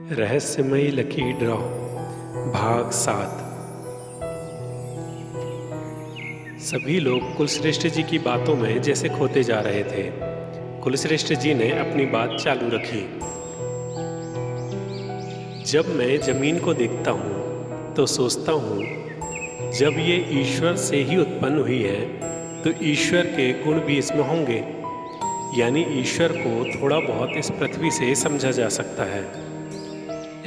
रहस्यमयी lucky draw भाग 7। सभी लोग कुलश्रेष्ठ जी की बातों में जैसे खोते जा रहे थे। कुलश्रेष्ठ जी ने अपनी बात चालू रखी। जब मैं जमीन को देखता हूँ तो सोचता हूँ, जब ये ईश्वर से ही उत्पन्न हुई है तो ईश्वर के गुण भी इसमें होंगे। यानी ईश्वर को थोड़ा बहुत इस पृथ्वी से समझा जा सकता है।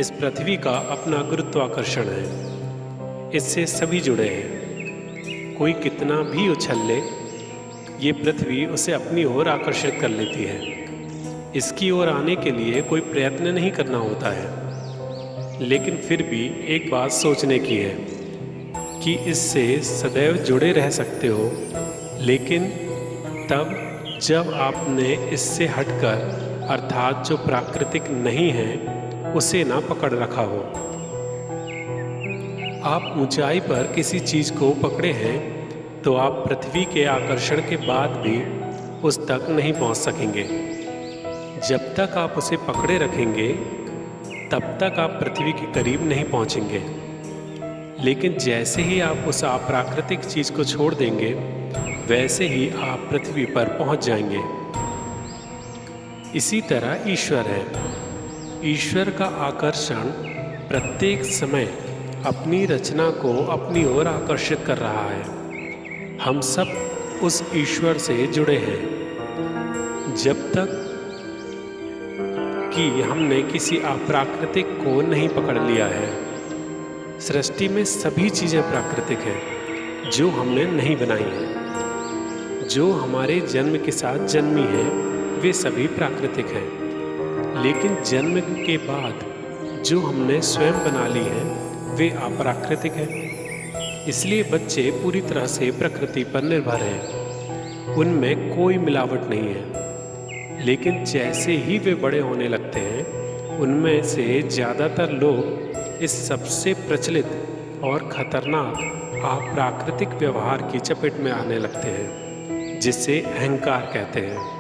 इस पृथ्वी का अपना गुरुत्वाकर्षण है, इससे सभी जुड़े हैं। कोई कितना भी उछल ले, ये पृथ्वी उसे अपनी ओर आकर्षित कर लेती है। इसकी ओर आने के लिए कोई प्रयत्न नहीं करना होता है। लेकिन फिर भी एक बात सोचने की है कि इससे सदैव जुड़े रह सकते हो, लेकिन तब जब आपने इससे हटकर अर्थात जो प्राकृतिक नहीं है उसे ना पकड़ रखा हो। आप ऊंचाई पर किसी चीज को पकड़े हैं तो आप पृथ्वी के आकर्षण के बाद भी उस तक नहीं पहुंच सकेंगे। जब तक आप उसे पकड़े रखेंगे तब तक आप पृथ्वी के करीब नहीं पहुंचेंगे। लेकिन जैसे ही आप उस अप्राकृतिक चीज को छोड़ देंगे, वैसे ही आप पृथ्वी पर पहुंच जाएंगे। इसी तरह ईश्वर है। ईश्वर का आकर्षण प्रत्येक समय अपनी रचना को अपनी ओर आकर्षित कर रहा है। हम सब उस ईश्वर से जुड़े हैं। जब तक कि हमने किसी अप्राकृतिक को नहीं पकड़ लिया है। सृष्टि में सभी चीज़ें प्राकृतिक हैं जो हमने नहीं बनाई हैं। जो हमारे जन्म के साथ जन्मी हैं वे सभी प्राकृतिक हैं। लेकिन जन्म के बाद जो हमने स्वयं बना ली हैं वे अप्राकृतिक हैं। इसलिए बच्चे पूरी तरह से प्रकृति पर निर्भर हैं। उनमें कोई मिलावट नहीं है। लेकिन जैसे ही वे बड़े होने लगते हैं, उनमें से ज़्यादातर लोग इस सबसे प्रचलित और खतरनाक अप्राकृतिक व्यवहार की चपेट में आने लगते हैं, जिसे अहंकार कहते हैं।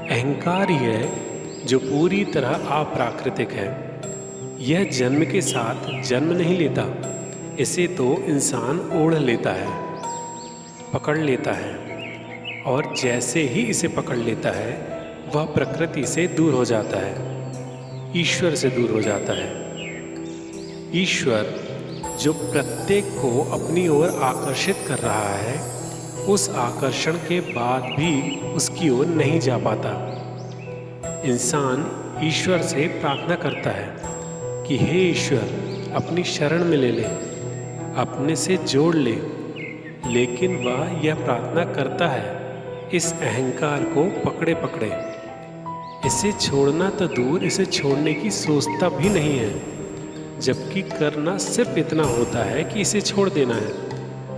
अहंकार ही है जो पूरी तरह अप्राकृतिक है। यह जन्म के साथ जन्म नहीं लेता, इसे तो इंसान ओढ़ लेता है, पकड़ लेता है, और जैसे ही इसे पकड़ लेता है वह प्रकृति से दूर हो जाता है, ईश्वर से दूर हो जाता है। ईश्वर जो प्रत्येक को अपनी ओर आकर्षित कर रहा है, उस आकर्षण के बाद भी उसकी ओर नहीं जा पाता। इंसान ईश्वर से प्रार्थना करता है कि हे ईश्वर, अपनी शरण में ले ले, अपने से जोड़ ले। लेकिन वह यह प्रार्थना करता है इस अहंकार को पकड़े पकड़े। इसे छोड़ना तो दूर, इसे छोड़ने की सोचता भी नहीं है। जबकि करना सिर्फ इतना होता है कि इसे छोड़ देना है,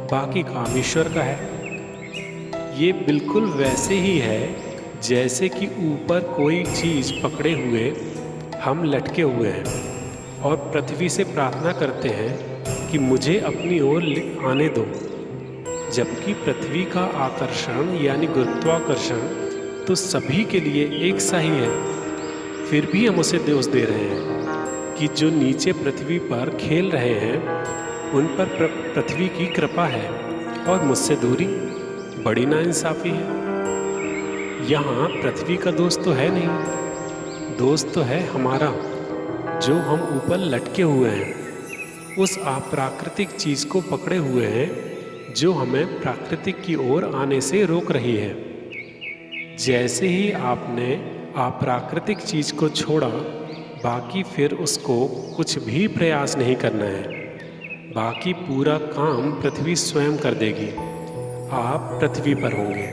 बाकी काम ईश्वर का है। ये बिल्कुल वैसे ही है जैसे कि ऊपर कोई चीज़ पकड़े हुए हम लटके हुए हैं और पृथ्वी से प्रार्थना करते हैं कि मुझे अपनी ओर आने दो। जबकि पृथ्वी का आकर्षण यानी गुरुत्वाकर्षण तो सभी के लिए एक सा ही है। फिर भी हम उसे दोष दे रहे हैं कि जो नीचे पृथ्वी पर खेल रहे हैं उन पर पृथ्वी की कृपा है और मुझसे दूरी। बड़ी नाइंसाफी है। यहाँ पृथ्वी का दोष तो है नहीं, दोष तो है हमारा, जो हम ऊपर लटके हुए हैं, उस अप्राकृतिक चीज़ को पकड़े हुए हैं जो हमें प्राकृतिक की ओर आने से रोक रही है। जैसे ही आपने अप्राकृतिक चीज़ को छोड़ा, बाकी फिर उसको कुछ भी प्रयास नहीं करना है। बाकी पूरा काम पृथ्वी स्वयं कर देगी। आप पृथ्वी पर होंगे।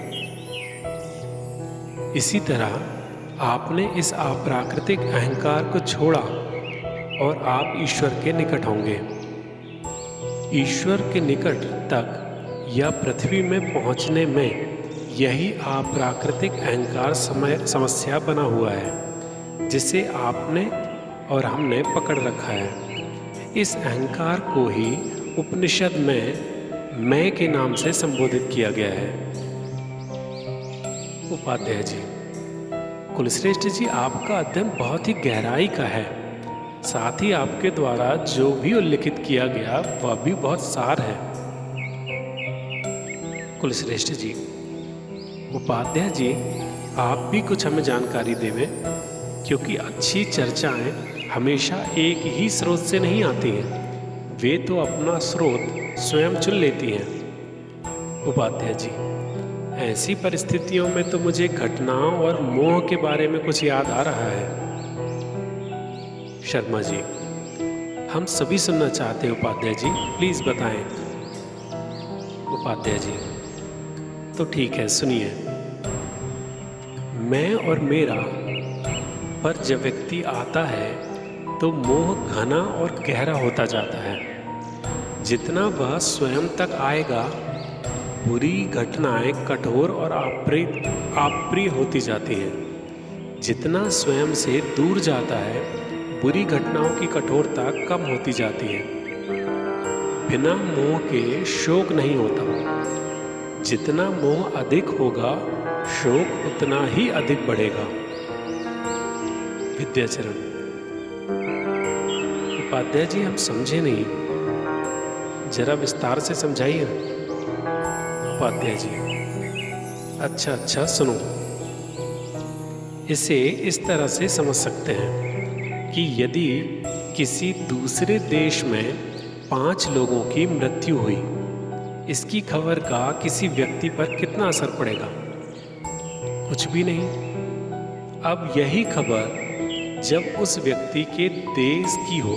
इसी तरह आपने इस अप्राकृतिक अहंकार को छोड़ा और आप ईश्वर के निकट होंगे। ईश्वर के निकट तक या पृथ्वी में पहुंचने में यही अप्राकृतिक अहंकार समस्या बना हुआ है, जिसे आपने और हमने पकड़ रखा है। इस अहंकार को ही उपनिषद में मैं के नाम से संबोधित किया गया है। उपाध्याय जी। कुलश्रेष्ठ जी, आपका अध्ययन बहुत ही गहराई का है। साथ ही आपके द्वारा जो भी उल्लिखित किया गया वह भी बहुत सार है। कुलश्रेष्ठ जी, उपाध्याय जी, आप भी कुछ हमें जानकारी देवें, क्योंकि अच्छी चर्चाएं हमेशा एक ही स्रोत से नहीं आती हैं, वे तो अपना स्रोत स्वयं चुन लेती हैं। उपाध्याय जी, ऐसी परिस्थितियों में तो मुझे घटनाओं और मोह के बारे में कुछ याद आ रहा है। शर्मा जी, हम सभी सुनना चाहते हैं उपाध्याय जी, प्लीज बताएं। उपाध्याय जी, तो ठीक है, सुनिए। मैं और मेरा पर जब व्यक्ति आता है तो मोह घना और गहरा होता जाता है। जितना वह स्वयं तक आएगा, बुरी घटनाएं कठोर और अप्रिय होती जाती हैं। जितना स्वयं से दूर जाता है, बुरी घटनाओं की कठोरता कम होती जाती है। बिना मोह के शोक नहीं होता। जितना मोह अधिक होगा, शोक उतना ही अधिक बढ़ेगा। विद्याचरण, उपाध्याय जी, हम समझे नहीं, जरा विस्तार से समझाइए। उपाध्याय जी, अच्छा, सुनो। इसे इस तरह से समझ सकते हैं कि यदि किसी दूसरे देश में 5 लोगों की मृत्यु हुई, इसकी खबर का किसी व्यक्ति पर कितना असर पड़ेगा? कुछ भी नहीं। अब यही खबर जब उस व्यक्ति के देश की हो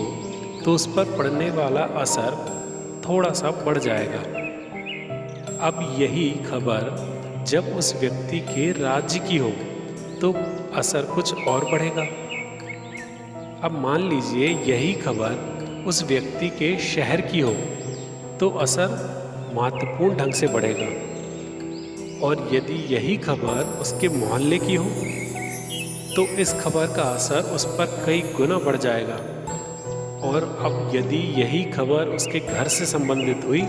तो उस पर पड़ने वाला असर थोड़ा सा बढ़ जाएगा। अब यही खबर जब उस व्यक्ति के राज्य की हो तो असर कुछ और बढ़ेगा। अब मान लीजिए यही खबर उस व्यक्ति के शहर की हो तो असर महत्वपूर्ण ढंग से बढ़ेगा। और यदि यही खबर उसके मोहल्ले की हो तो इस खबर का असर उस पर कई गुना बढ़ जाएगा। और अब यदि यही खबर उसके घर से संबंधित हुई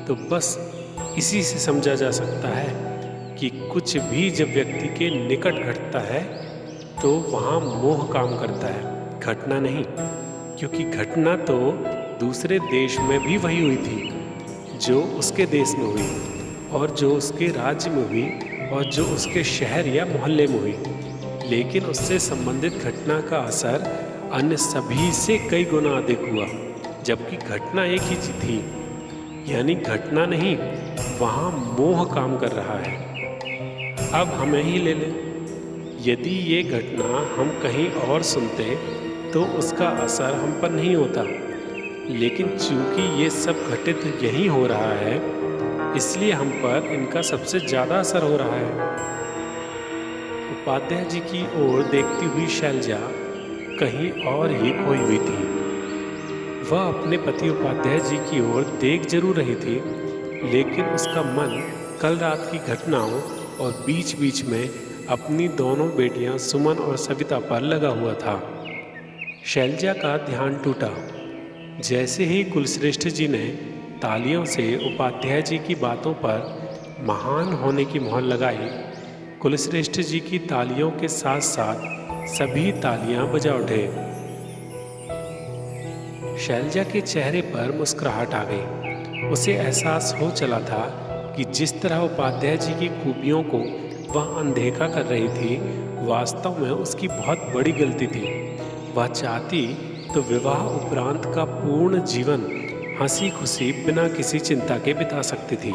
तो बस इसी से समझा जा सकता है कि कुछ भी जब व्यक्ति के निकट घटता है तो वहाँ मोह काम करता है, घटना नहीं। क्योंकि घटना तो दूसरे देश में भी वही हुई थी जो उसके देश में हुई, और जो उसके राज्य में हुई, और जो उसके शहर या मोहल्ले में हुई। लेकिन उससे संबंधित घटना का असर अन्य सभी से कई गुना अधिक हुआ, जबकि घटना एक ही थी। यानी घटना नहीं, वहाँ मोह काम कर रहा है। अब हमें ही ले लें, यदि ये घटना हम कहीं और सुनते तो उसका असर हम पर नहीं होता, लेकिन चूंकि ये सब घटित यहीं हो रहा है, इसलिए हम पर इनका सबसे ज़्यादा असर हो रहा है। उपाध्याय जी की ओर देखती हुई शैलजा कहीं और ही खोई हुई थी। वह अपने पति उपाध्याय जी की ओर देख जरूर रही थी, लेकिन उसका मन कल रात की घटनाओं और बीच बीच में अपनी दोनों बेटियां सुमन और सविता पर लगा हुआ था। शैलजा का ध्यान टूटा जैसे ही कुलश्रेष्ठ जी ने तालियों से उपाध्याय जी की बातों पर महान होने की मोहर लगाई। कुलश्रेष्ठ जी की तालियों के साथ साथ सभी तालियां बजा उठे। शैलजा के चेहरे पर मुस्कुराहट आ गई। उसे एहसास हो चला था कि जिस तरह उपाध्याय जी की खूबियों को वह अनदेखा कर रही थी, वास्तव में उसकी बहुत बड़ी गलती थी। वह चाहती तो विवाह उपरांत का पूर्ण जीवन हंसी खुशी बिना किसी चिंता के बिता सकती थी।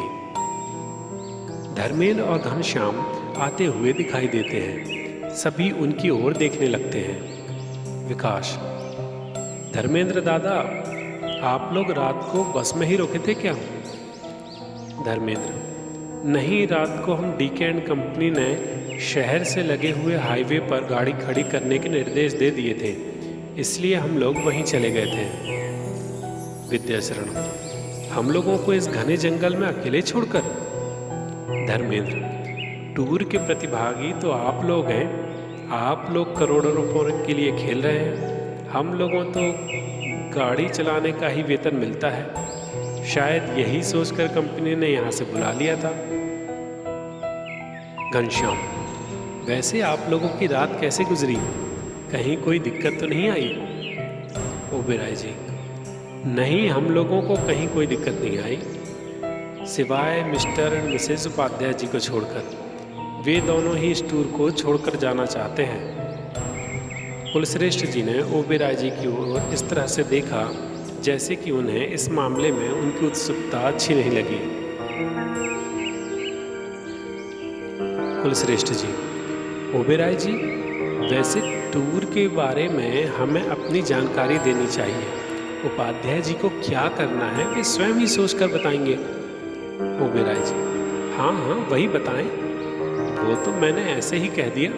धर्मेंद्र और घनश्याम आते हुए दिखाई देते हैं। सभी उनकी ओर देखने लगते हैं। विकास, धर्मेंद्र दादा, आप लोग रात को बस में ही रुके थे क्या? धर्मेंद्र, नहीं, रात को हम डीके एंड कंपनी ने शहर से लगे हुए हाईवे पर गाड़ी खड़ी करने के निर्देश दे दिए थे, इसलिए हम लोग वहीं चले गए थे। विद्याचरण, हम लोगों को इस घने जंगल में अकेले छोड़कर? धर्मेंद्र, टूर के प्रतिभागी तो आप लोग हैं। आप लोग करोड़ों रुपयों के लिए खेल रहे हैं। हम लोगों तो गाड़ी चलाने का ही वेतन मिलता है। शायद यही सोचकर कंपनी ने यहाँ से बुला लिया था। घनश्याम, वैसे आप लोगों की रात कैसे गुजरी? कहीं कोई दिक्कत तो नहीं आई? ओबेरॉय जी, नहीं, हम लोगों को कहीं कोई दिक्कत नहीं आई, सिवाय mister and Mrs Upadhyay ji को छोड़कर। वे दोनों ही इस टूर को छोड़कर जाना चाहते हैं। कुलश्रेष्ठ जी ने ओबेरॉय जी की ओर इस तरह से देखा जैसे कि उन्हें इस मामले में उनकी उत्सुकता अच्छी नहीं लगी। कुलश्रेष्ठ जी, ओबेरॉय जी, वैसे टूर के बारे में हमें अपनी जानकारी देनी चाहिए। उपाध्याय जी को क्या करना है वे स्वयं ही सोचकर बताएंगे। ओबेरॉय जी, हाँ हाँ, वही बताएं, वो तो मैंने ऐसे ही कह दिया।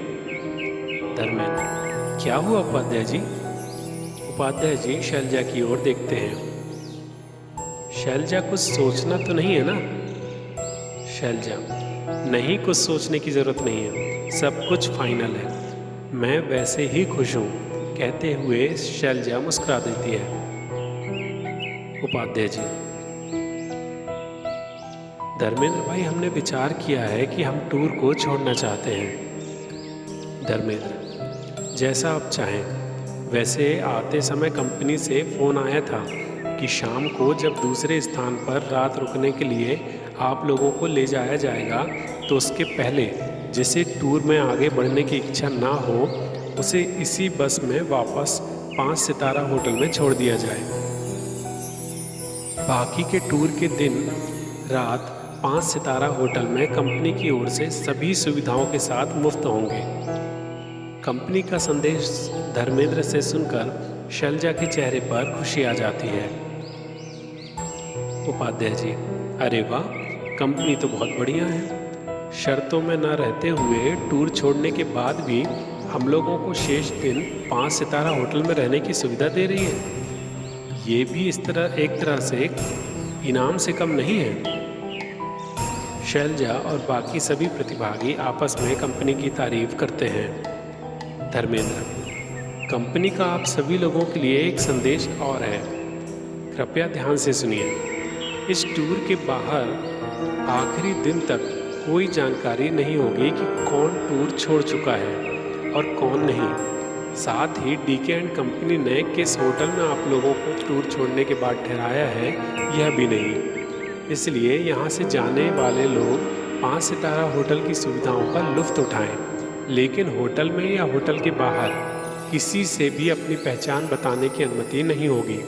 धर्मेंद्र, क्या हुआ उपाध्याय जी? उपाध्याय जी शैलजा की ओर देखते हैं। शैलजा, कुछ सोचना तो नहीं है ना? शैलजा, नहीं, कुछ सोचने की जरूरत नहीं है, सब कुछ फाइनल है, मैं वैसे ही खुश हूँ, कहते हुए शैलजा मुस्कुरा देती है। उपाध्याय जी, धर्मेंद्र भाई, हमने विचार किया है कि हम टूर को छोड़ना चाहते हैं। धर्मेंद्र, जैसा आप चाहें। वैसे आते समय कंपनी से फ़ोन आया था कि शाम को जब दूसरे स्थान पर रात रुकने के लिए आप लोगों को ले जाया जाएगा तो उसके पहले जिसे टूर में आगे बढ़ने की इच्छा ना हो उसे इसी बस में वापस 5 सितारा होटल में छोड़ दिया जाए। बाकी के टूर के दिन रात 5 सितारा होटल में कंपनी की ओर से सभी सुविधाओं के साथ मुफ्त होंगे। कंपनी का संदेश धर्मेंद्र से सुनकर शैलजा के चेहरे पर खुशी आ जाती है। उपाध्याय जी, अरे वाह, कंपनी तो बहुत बढ़िया है। शर्तों में न रहते हुए टूर छोड़ने के बाद भी हम लोगों को शेष दिन 5 सितारा होटल में रहने की सुविधा दे रही है। ये भी एक तरह से इनाम से कम नहीं है। शैलजा और बाकी सभी प्रतिभागी आपस में कंपनी की तारीफ करते हैं। धर्मेंद्र, कंपनी का आप सभी लोगों के लिए एक संदेश और है, कृपया ध्यान से सुनिए। इस टूर के बाहर आखिरी दिन तक कोई जानकारी नहीं होगी कि कौन टूर छोड़ चुका है और कौन नहीं। साथ ही डीके एंड कंपनी ने किस होटल में आप लोगों को टूर छोड़ने के बाद ठहराया है यह भी नहीं। इसलिए यहाँ से जाने वाले लोग 5 सितारा होटल की सुविधाओं का लुत्फ़ उठाएं, लेकिन होटल में या होटल के बाहर किसी से भी अपनी पहचान बताने की अनुमति नहीं होगी।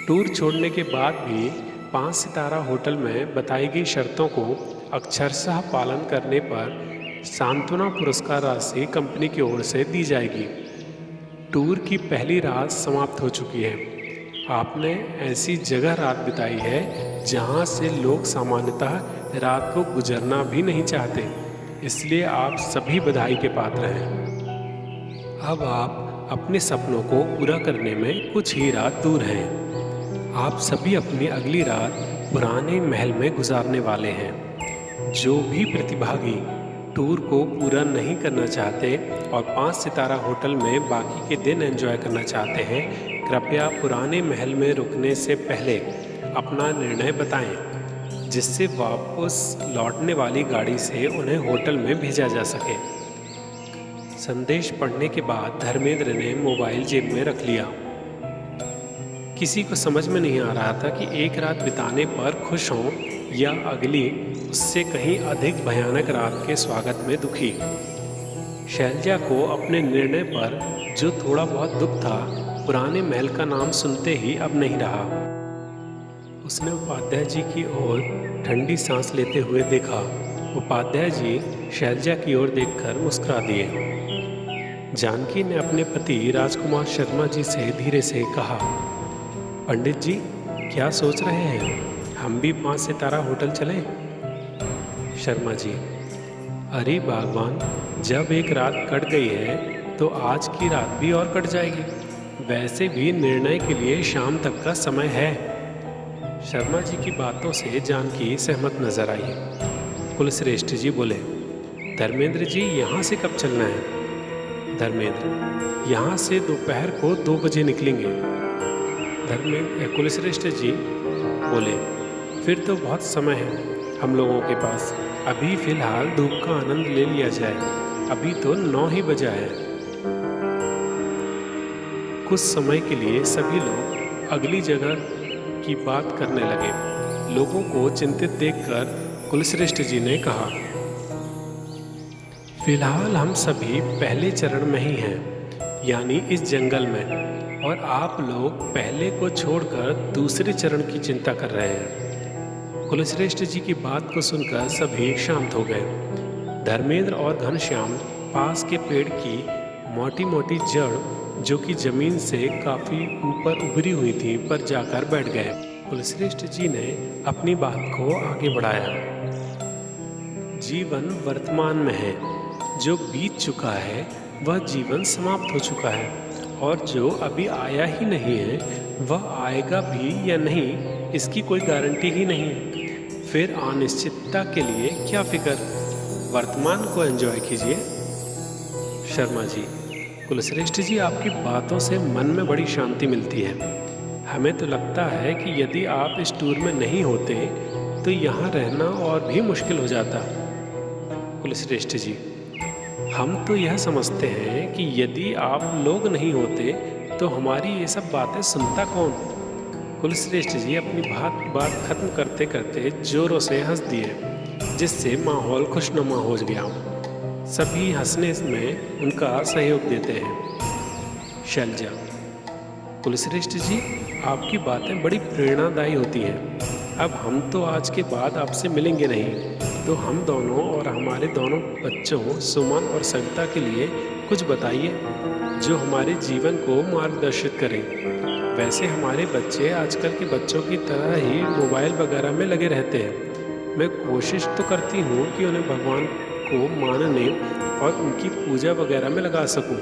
टूर छोड़ने के बाद भी 5 सितारा होटल में बताई गई शर्तों को अक्षरशः पालन करने पर सांत्वना पुरस्कार राशि कंपनी की ओर से दी जाएगी। टूर की पहली रात समाप्त हो चुकी है। आपने ऐसी जगह रात बिताई है जहां से लोग सामान्यतः रात को गुजरना भी नहीं चाहते, इसलिए आप सभी बधाई के पात्र हैं। अब आप अपने सपनों को पूरा करने में कुछ ही रात दूर हैं। आप सभी अपनी अगली रात पुराने महल में गुजारने वाले हैं। जो भी प्रतिभागी टूर को पूरा नहीं करना चाहते और 5 सितारा होटल में बाकी के दिन एंजॉय करना चाहते हैं, कृपया पुराने महल में रुकने से पहले अपना निर्णय बताएं, जिससे वापस लौटने वाली गाड़ी से उन्हें होटल में भेजा जा सके। संदेश पढ़ने के बाद धर्मेंद्र ने मोबाइल जेब में रख लिया। किसी को समझ में नहीं आ रहा था कि एक रात बिताने पर खुश हों या अगली उससे कहीं अधिक भयानक रात के स्वागत में दुखी। शैलजा को अपने निर्णय पर जो थोड़ा बहुत दुख था, पुराने महल का नाम सुनते ही अब नहीं रहा। उसने उपाध्याय जी की ओर ठंडी सांस लेते हुए देखा। उपाध्याय जी शैलजा की ओर देखकर मुस्कुरा दिए। जानकी ने अपने पति राजकुमार शर्मा जी से धीरे से कहा, पंडित जी, क्या सोच रहे हैं? हम भी 5 सितारा होटल चलें? शर्मा जी, अरे भगवान, जब एक रात कट गई है तो आज की रात भी और कट जाएगी। वैसे भी निर्णय के लिए शाम तक का समय है। शर्मा जी की बातों से जानकी सहमत नजर आई। कुलश्रेष्ठ जी बोले, धर्मेंद्र जी, यहाँ से कब चलना है? धर्मेंद्र, यहाँ से दोपहर को 2 बजे निकलेंगे। कुलश्रेष्ठ जी बोले, फिर तो बहुत समय है हम लोगों के पास। अभी फिलहाल धूप का आनंद ले लिया जाए, अभी तो 9 ही बजा है। कुछ समय के लिए सभी लोग अगली जगह की बात करने लगे। लोगों को चिंतित देखकर कुलश्रेष्ठ जी ने कहा, फिलहाल हम सभी पहले चरण में ही हैं, यानी इस जंगल में, और आप लोग पहले को छोड़कर दूसरे चरण की चिंता कर रहे हैं। कुलश्रेष्ठ जी की बात को सुनकर सभी शांत हो गए। धर्मेंद्र और घनश्याम पास के पेड़ की मोटी मोटी जड़, जो कि जमीन से काफी ऊपर उभरी हुई थी, पर जाकर बैठ गए। कुलश्रेष्ठ जी ने अपनी बात को आगे बढ़ाया। जीवन वर्तमान में है, जो बीत चुका है वह जीवन समाप्त हो चुका है, और जो अभी आया ही नहीं है वह आएगा भी या नहीं इसकी कोई गारंटी ही नहीं है। फिर अनिश्चितता के लिए क्या फिक्र, वर्तमान को एंजॉय कीजिए। शर्मा जी, कुलश्रेष्ठ जी, आपकी बातों से मन में बड़ी शांति मिलती है। हमें तो लगता है कि यदि आप इस टूर में नहीं होते तो यहाँ रहना और भी मुश्किल हो जाता। कुलश्रेष्ठ जी, हम तो यह समझते हैं कि यदि आप लोग नहीं होते तो हमारी ये सब बातें सुनता कौन। कुलश्रेष्ठ जी अपनी बात खत्म करते करते जोरों से हंस दिए, जिससे माहौल खुशनुमा हो गया। सभी हंसने में उनका सहयोग देते हैं। शैलजा, कुलश्रेष्ठ जी, आपकी बातें बड़ी प्रेरणादायी होती हैं। अब हम तो आज के बाद आपसे मिलेंगे नहीं, तो हम दोनों और हमारे दोनों बच्चों सुमन और सविता के लिए कुछ बताइए जो हमारे जीवन को मार्गदर्शित करें। वैसे हमारे बच्चे आजकल के बच्चों की तरह ही मोबाइल वगैरह में लगे रहते हैं। मैं कोशिश तो करती हूँ कि उन्हें भगवान को मानने और उनकी पूजा वगैरह में लगा सकूँ।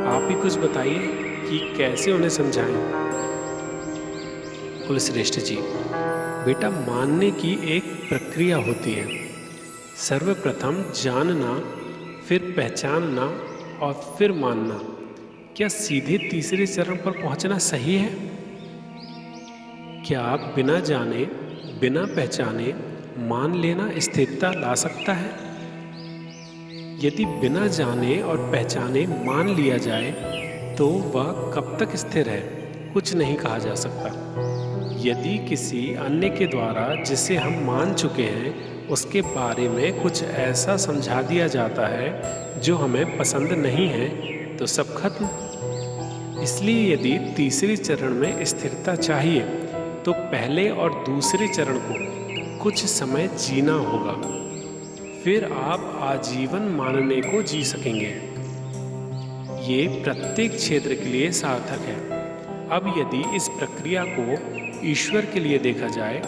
आप ही कुछ बताइए कि कैसे उन्हें समझाएं। कुलश्रेष्ठ जी, बेटा, मानने की एक प्रक्रिया होती है। सर्वप्रथम जानना, फिर पहचानना और फिर मानना। क्या सीधे तीसरे चरण पर पहुंचना सही है? क्या आप बिना जाने, बिना पहचाने मान लेना स्थिरता ला सकता है? यदि बिना जाने और पहचाने मान लिया जाए तो वह कब तक स्थिर है, कुछ नहीं कहा जा सकता। यदि किसी अन्य के द्वारा जिसे हम मान चुके हैं उसके बारे में कुछ ऐसा समझा दिया जाता है जो हमें पसंद नहीं है, तो सब खत्म। इसलिए यदि तीसरे चरण में स्थिरता चाहिए तो पहले और दूसरे चरण को कुछ समय जीना होगा, फिर आप आजीवन मानने को जी सकेंगे। ये प्रत्येक क्षेत्र के लिए सार्थक है। अब यदि इस प्रक्रिया को ईश्वर के लिए देखा जाए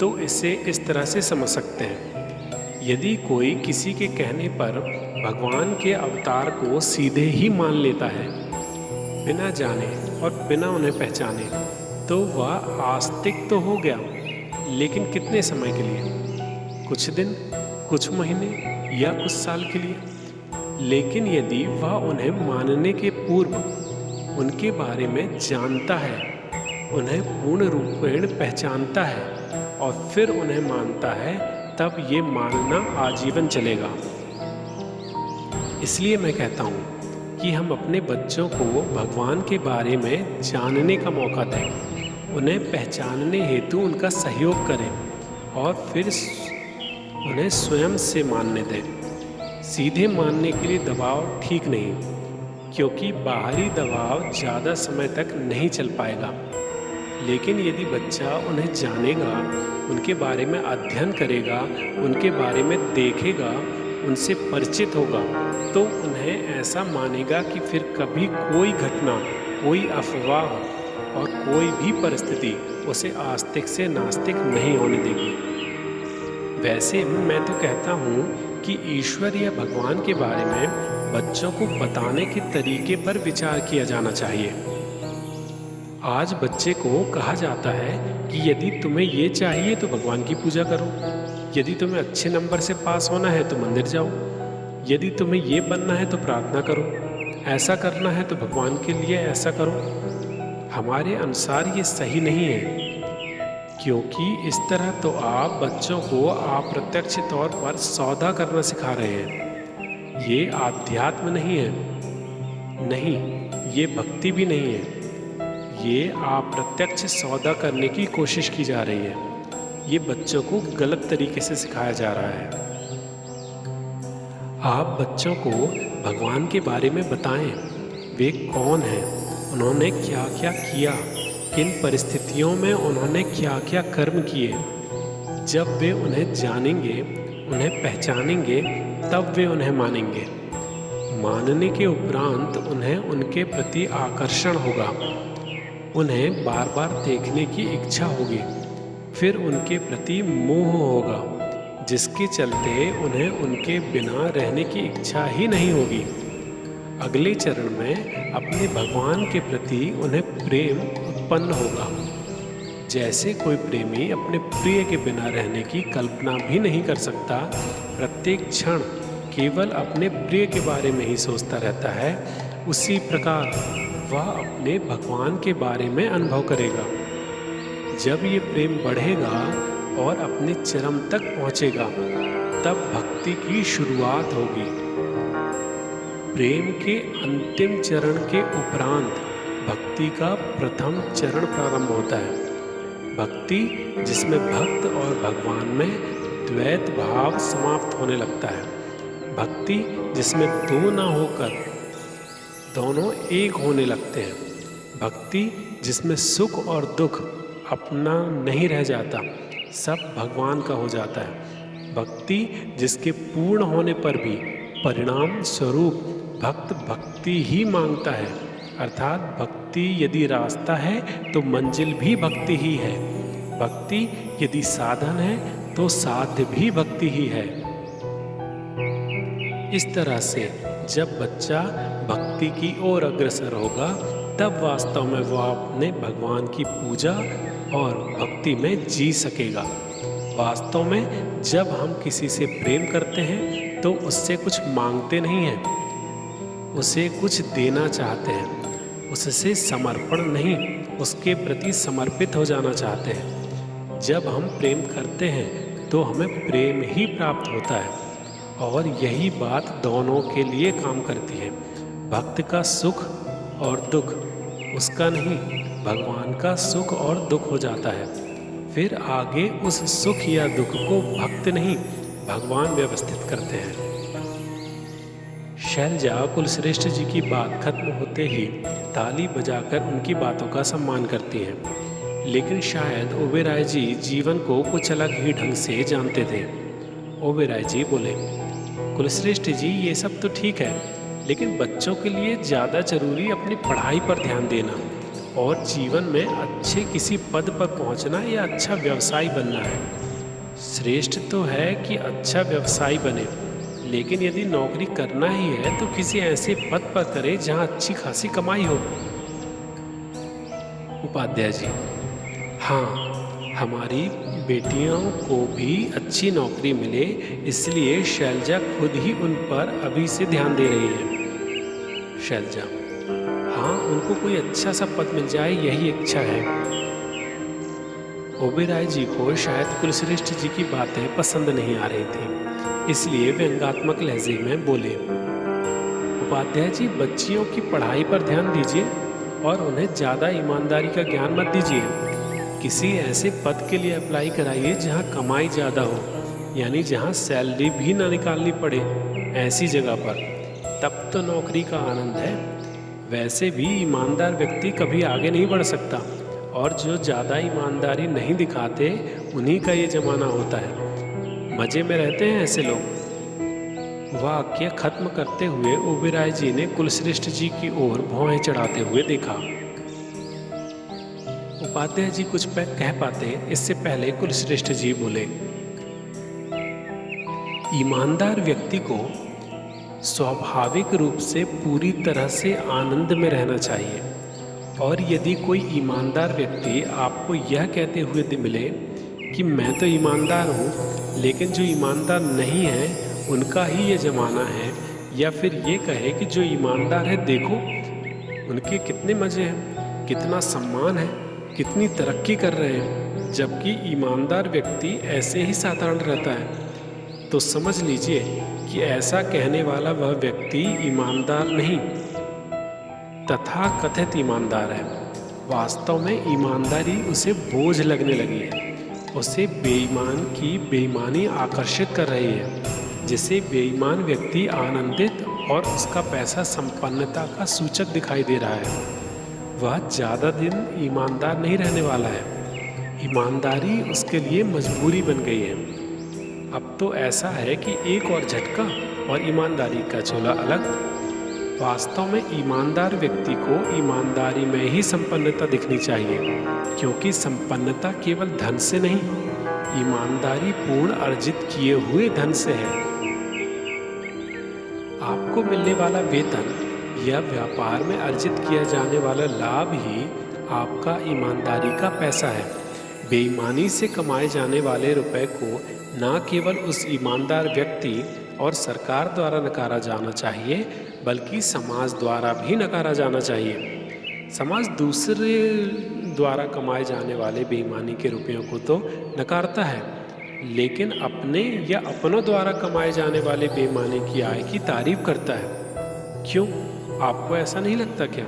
तो इसे इस तरह से समझ सकते हैं। यदि कोई किसी के कहने पर भगवान के अवतार को सीधे ही मान लेता है, बिना जाने और बिना उन्हें पहचाने, तो वह आस्तिक तो हो गया, लेकिन कितने समय के लिए? कुछ दिन, कुछ महीने या कुछ साल के लिए। लेकिन यदि वह उन्हें मानने के पूर्व उनके बारे में जानता है, उन्हें पूर्ण रूपेण पहचानता है और फिर उन्हें मानता है, तब ये मानना आजीवन चलेगा। इसलिए मैं कहता हूँ कि हम अपने बच्चों को भगवान के बारे में जानने का मौका दें, उन्हें पहचानने हेतु उनका सहयोग करें और फिर उन्हें स्वयं से मानने दें। सीधे मानने के लिए दबाव ठीक नहीं, क्योंकि बाहरी दबाव ज़्यादा समय तक नहीं चल पाएगा। लेकिन यदि बच्चा उन्हें जानेगा, उनके बारे में अध्ययन करेगा, उनके बारे में देखेगा, उनसे परिचित होगा, तो उन्हें ऐसा मानेगा कि फिर कभी कोई घटना, कोई अफवाह और कोई भी परिस्थिति उसे आस्तिक से नास्तिक नहीं होने देगी। वैसे मैं तो कहता हूँ कि ईश्वर या भगवान के बारे में बच्चों को बताने के तरीके पर विचार किया जाना चाहिए। आज बच्चे को कहा जाता है कि यदि तुम्हें ये चाहिए तो भगवान की पूजा करो, यदि तुम्हें अच्छे नंबर से पास होना है तो मंदिर जाओ, यदि तुम्हें ये बनना है तो प्रार्थना करो, ऐसा करना है तो भगवान के लिए ऐसा करो। हमारे अनुसार ये सही नहीं है, क्योंकि इस तरह तो आप बच्चों को अप्रत्यक्ष तौर पर सौदा करना सिखा रहे हैं। ये आध्यात्म नहीं है, नहीं, ये भक्ति भी नहीं है। ये अप्रत्यक्ष सौदा करने की कोशिश की जा रही है। ये बच्चों को गलत तरीके से सिखाया जा रहा है। आप बच्चों को भगवान के बारे में बताएं। वे कौन हैं, उन्होंने क्या क्या किया, किन परिस्थितियों में उन्होंने क्या क्या कर्म किए। जब वे उन्हें जानेंगे, उन्हें पहचानेंगे, तब वे उन्हें मानेंगे। मानने के उपरांत उन्हें उनके प्रति आकर्षण होगा, उन्हें बार बार देखने की इच्छा होगी, फिर उनके प्रति मोह होगा, जिसके चलते उन्हें उनके बिना रहने की इच्छा ही नहीं होगी। अगले चरण में अपने भगवान के प्रति उन्हें प्रेम उत्पन्न होगा। जैसे कोई प्रेमी अपने प्रिय के बिना रहने की कल्पना भी नहीं कर सकता, प्रत्येक क्षण केवल अपने प्रिय के बारे में ही सोचता रहता है, उसी प्रकार वह अपने भगवान के बारे में अनुभव करेगा। जब ये प्रेम बढ़ेगा और अपने चरम तक पहुंचेगा, तब भक्ति की शुरुआत होगी। प्रेम के अंतिम चरण के उपरांत भक्ति का प्रथम चरण प्रारंभ होता है। भक्ति जिसमें भक्त और भगवान में द्वैत भाव समाप्त होने लगता है। भक्ति जिसमें दो ना होकर दोनों एक होने लगते हैं। भक्ति जिसमें सुख और दुख अपना नहीं रह जाता, सब भगवान का हो जाता है। भक्ति जिसके पूर्ण होने पर भी परिणाम स्वरूप भक्त भक्ति ही मांगता है, अर्थात भक्ति यदि रास्ता है तो मंजिल भी भक्ति ही है। भक्ति यदि साधन है तो साध्य भी भक्ति ही है। इस तरह से जब बच्चा भक्ति की ओर अग्रसर होगा, तब वास्तव में वह अपने भगवान की पूजा और भक्ति में जी सकेगा। वास्तव में जब हम किसी से प्रेम करते हैं तो उससे कुछ मांगते नहीं हैं, उसे कुछ देना चाहते हैं, उससे समर्पण नहीं, उसके प्रति समर्पित हो जाना चाहते हैं। जब हम प्रेम करते हैं तो हमें प्रेम ही प्राप्त होता है, और यही बात दोनों के लिए काम करती है। भक्त का सुख और दुख उसका नहीं, भगवान का सुख और दुख हो जाता है। फिर आगे उस सुख या दुख को भक्त नहीं, भगवान व्यवस्थित करते हैं। शैलजा कुलश्रेष्ठ जी की बात खत्म होते ही ताली बजाकर उनकी बातों का सम्मान करती हैं। लेकिन शायद ओबेरॉय जी जीवन को कुछ अलग ही ढंग से जानते थे। ओबेरॉय जी बोले, कुलश्रेष्ठ जी ये सब तो ठीक है, लेकिन बच्चों के लिए ज़्यादा जरूरी अपनी पढ़ाई पर ध्यान देना और जीवन में अच्छे किसी पद पर पहुंचना या अच्छा व्यवसायी बनना है। श्रेष्ठ तो है कि अच्छा व्यवसायी बने, लेकिन यदि नौकरी करना ही है तो किसी ऐसे पद पर करे जहां अच्छी खासी कमाई हो। उपाध्याय जी, हाँ, हमारी बेटियों को भी अच्छी नौकरी मिले, इसलिए शैलजा खुद ही उन पर अभी से ध्यान दे रही है। शैलजा, हाँ, उनको कोई अच्छा सा पद मिल जाए, यही इच्छा है। ओबेरॉय जी को शायद कुलश्रेष्ठ जी की बातें पसंद नहीं आ रही थी, इसलिए व्यंग्यात्मक लहजे में बोले, उपाध्याय जी, बच्चियों की पढ़ाई पर ध्यान दीजिए और उन्हें ज़्यादा ईमानदारी का ज्ञान मत दीजिए। किसी ऐसे पद के लिए अप्लाई कराइए जहाँ कमाई ज़्यादा हो, यानी जहाँ सैलरी भी ना निकालनी पड़े, ऐसी जगह पर, तब तो नौकरी का आनंद है। वैसे भी ईमानदार व्यक्ति कभी आगे नहीं बढ़ सकता, और जो ज़्यादा ईमानदारी नहीं दिखाते उन्हीं का ये ज़माना होता है। मज़े में रहते हैं ऐसे लोग। वाक्य खत्म करते हुए ओबेरॉय जी ने कुलश्रेष्ठ जी की ओर भौहें चढ़ाते हुए देखा। उपाध्याय जी कुछ कह पाते इससे पहले कुलश्रेष्ठ जी बोले, ईमानदार व्यक्ति को स्वाभाविक रूप से पूरी तरह से आनंद में रहना चाहिए, और यदि कोई ईमानदार व्यक्ति आपको यह कहते हुए मिले कि मैं तो ईमानदार हूँ, लेकिन जो ईमानदार नहीं है उनका ही ये ज़माना है, या फिर ये कहे कि जो ईमानदार है देखो उनके कितने मज़े हैं, कितना सम्मान है, कितनी तरक्की कर रहे हैं, जबकि ईमानदार व्यक्ति ऐसे ही साधारण रहता है, तो समझ लीजिए कि ऐसा कहने वाला वह व्यक्ति ईमानदार नहीं, तथाकथित ईमानदार है। वास्तव में ईमानदारी उसे बोझ लगने लगी है। उसे बेईमान की बेईमानी आकर्षित कर रही है, जिसे बेईमान व्यक्ति आनंदित और उसका पैसा संपन्नता का सूचक दिखाई दे रहा है। वह ज़्यादा दिन ईमानदार नहीं रहने वाला है। ईमानदारी उसके लिए मजबूरी बन गई है। अब तो ऐसा है कि एक और झटका और ईमानदारी का चोला अलग। वास्तव में ईमानदार व्यक्ति को ईमानदारी में ही संपन्नता दिखनी चाहिए, क्योंकि संपन्नता केवल धन से नहीं, ईमानदारी पूर्ण अर्जित किए हुए धन से है। आपको मिलने वाला वेतन या व्यापार में अर्जित किया जाने वाला लाभ ही आपका ईमानदारी का पैसा है। बेईमानी से कमाए जाने वाले रुपए को न केवल उस ईमानदार व्यक्ति और सरकार द्वारा नकारा जाना चाहिए, बल्कि समाज द्वारा भी नकारा जाना चाहिए। समाज दूसरे द्वारा कमाए जाने वाले बेईमानी के रुपयों को तो नकारता है, लेकिन अपने या अपनों द्वारा कमाए जाने वाले बेईमानी की आय की तारीफ करता है। क्यों? आपको ऐसा नहीं लगता क्या?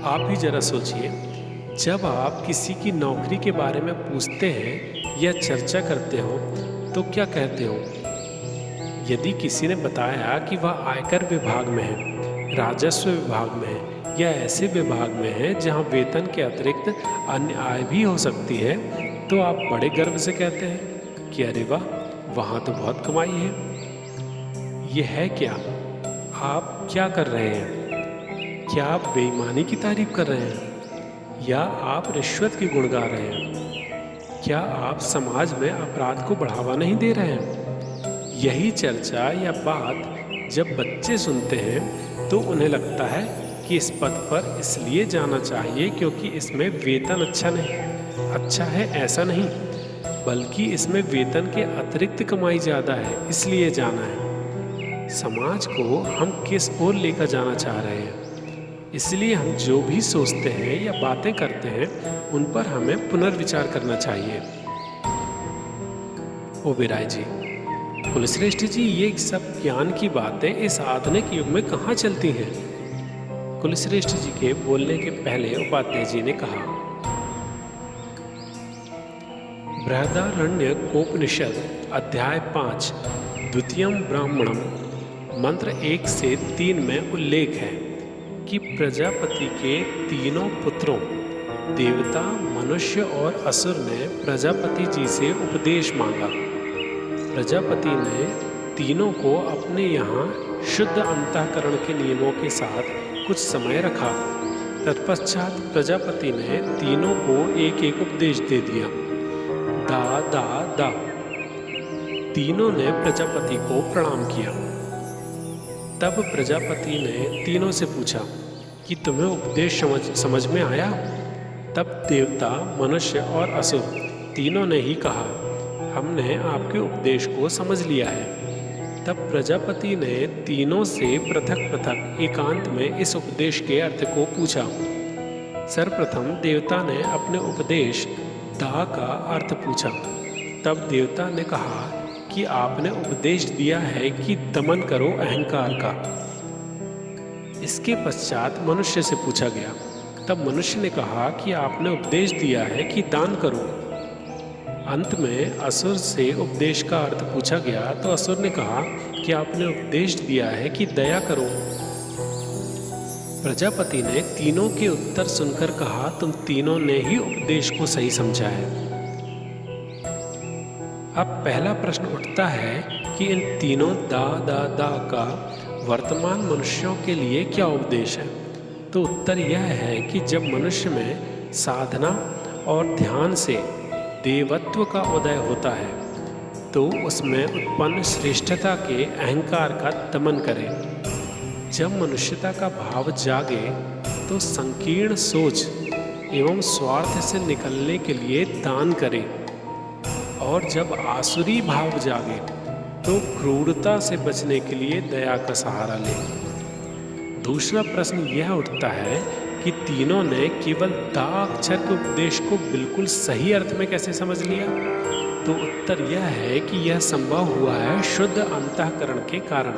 आप ही जरा सोचिए, जब आप किसी की नौकरी के बारे में पूछते हैं या चर्चा करते हो तो क्या कहते हो? यदि किसी ने बताया कि वह आयकर विभाग में है, राजस्व विभाग में है या ऐसे विभाग में है जहां वेतन के अतिरिक्त अन्य आय भी हो सकती है, तो आप बड़े गर्व से कहते हैं कि अरे वाह, वहां तो बहुत कमाई है। यह है क्या? आप क्या कर रहे हैं? क्या आप बेईमानी की तारीफ कर रहे हैं या आप रिश्वत के गुण गा रहे हैं? क्या आप समाज में अपराध को बढ़ावा नहीं दे रहे हैं? यही चर्चा या बात जब बच्चे सुनते हैं तो उन्हें लगता है कि इस पद पर इसलिए जाना चाहिए क्योंकि इसमें वेतन अच्छा है, ऐसा नहीं, बल्कि इसमें वेतन के अतिरिक्त कमाई ज़्यादा है, इसलिए जाना है। समाज को हम किस ओर लेकर जाना चाह रहे हैं, इसलिए हम जो भी सोचते हैं या बातें करते हैं उन पर हमें पुनर्विचार करना चाहिए। ओबेरॉय जी, कुलश्रेष्ठ जी, ये सब ज्ञान की बातें इस आधुनिक युग में कहाँ चलती हैं? कुलश्रेष्ठ जी के बोलने के पहले उपाध्याय जी ने कहा, बृहदारण्यकोपनिषद अध्याय 5 द्वितीयम ब्राह्मणम मंत्र 1 से 3 में उल्लेख है कि प्रजापति के तीनों पुत्रों देवता, मनुष्य और असुर ने प्रजापति जी से उपदेश मांगा। प्रजापति ने तीनों को अपने यहाँ शुद्ध अंतःकरण के नियमों के साथ कुछ समय रखा। तत्पश्चात प्रजापति ने तीनों को एक एक उपदेश दे दिया। दा दा दा। तीनों ने प्रजापति को प्रणाम किया। तब प्रजापति ने तीनों से पूछा कि तुम्हें उपदेश समझ में आया? तब देवता, मनुष्य और असुर तीनों ने ही कहा, हमने आपके उपदेश को समझ लिया है। तब प्रजापति ने तीनों से पृथक पृथक एकांत में इस उपदेश के अर्थ को पूछा। सर्वप्रथम देवता ने अपने उपदेश दा का अर्थ पूछा। तब देवता ने कहा कि आपने उपदेश दिया है कि दमन करो अहंकार का। इसके पश्चात मनुष्य से पूछा गया। तब मनुष्य ने कहा कि आपने उपदेश दिया है कि दान करो। अंत में असुर से उपदेश का अर्थ पूछा गया तो असुर ने कहा कि आपने उपदेश दिया है कि दया करो। प्रजापति ने तीनों के उत्तर सुनकर कहा, तुम तीनों ने ही उपदेश को सही समझा है। अब पहला प्रश्न उठता है कि इन तीनों दा दा दा का वर्तमान मनुष्यों के लिए क्या उपदेश है? तो उत्तर यह है कि जब मनुष्य में साधना और ध्यान से देवत्व का उदय होता है तो उसमें उत्पन्न श्रेष्ठता के अहंकार का दमन करें। जब मनुष्यता का भाव जागे तो संकीर्ण सोच एवं स्वार्थ से निकलने के लिए दान करें, और जब आसुरी भाव जागे तो क्रूरता से बचने के लिए दया का सहारा लें। दूसरा प्रश्न यह उठता है कि तीनों ने केवल दा अक्षर के उपदेश को बिल्कुल सही अर्थ में कैसे समझ लिया? तो उत्तर यह है कि यह संभव हुआ है शुद्ध अंतःकरण के कारण,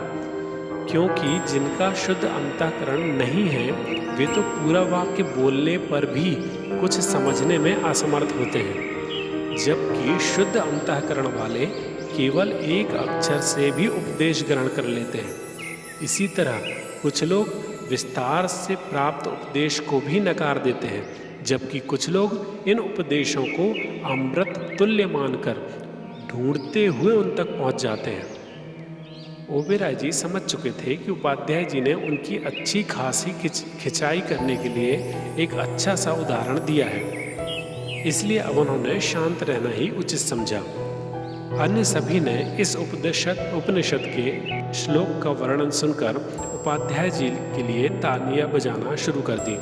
क्योंकि जिनका शुद्ध अंतःकरण नहीं है वे तो पूरा वाक्य बोलने पर भी कुछ समझने में असमर्थ होते हैं, जबकि शुद्ध अंतःकरण वाले केवल एक अक्षर से भी उपदेश ग्रहण कर लेते हैं। इसी तरह कुछ लोग विस्तार से प्राप्त उपदेश को भी नकार देते हैं, जबकि कुछ लोग इन उपदेशों को अमृत तुल्य मानकर ढूंढते हुए उन तक पहुंच जाते हैं। ओबेरॉय जी समझ चुके थे कि उपाध्याय जी ने उनकी अच्छी खासी खिंचाई करने के लिए एक अच्छा सा उदाहरण दिया है, इसलिए अब उन्होंने शांत रहना ही उचित समझा। अन्य सभी ने इस उपनिषद के श्लोक का वर्णन सुनकर उपाध्याय जी के लिए तालियां बजाना शुरू कर दी।